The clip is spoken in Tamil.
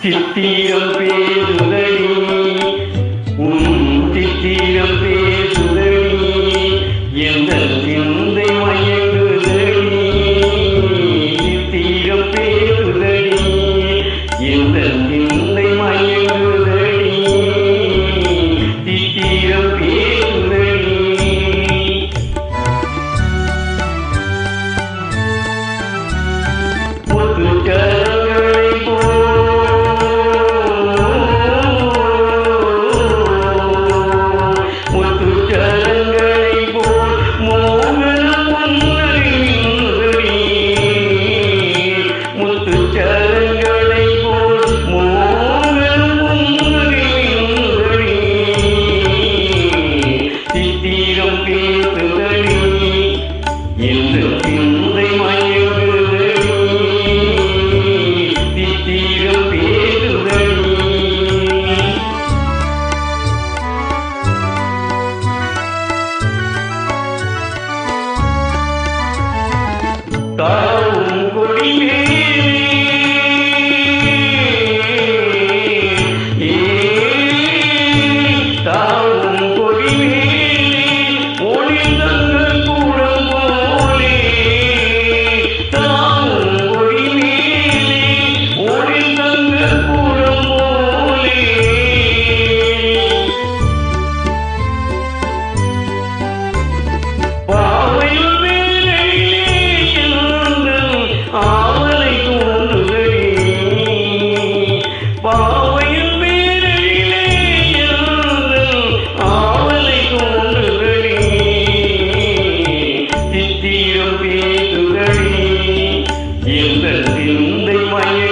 சித்திரம் பேசுதடி உன் சித்திரம் பேசுதடி எந்த சிந்தை மயங்குதடி சித்திரம் பேசுதடி எந்த சிந்தை மயங்குதடி சித்திரம் பேசுதடி முத்துச்சரங்களை போல் மோகன பொன்னறிந்தடி முத்துச்சரங்களை போல் மோகன பொன்னறிந்தடி சித்திரம் பேசுதடி எந்த சிந்தை மயங்குதடி சித்திரம் பேசுதடி தாவும் கொடிமேலே தாவும் கொடிமேலே ஒளிந்தங்கள் கூடம் போலே தாவும் கொடிமேலே ஒளிந்தங்கள் கூடம் போலே பாவையில் ஆவலை தூண்டுதடி பாவையின் பேரிலே ஆவலை தூண்டுதடி சித்திரம் பேசுதடி எந்த சிந்தை மய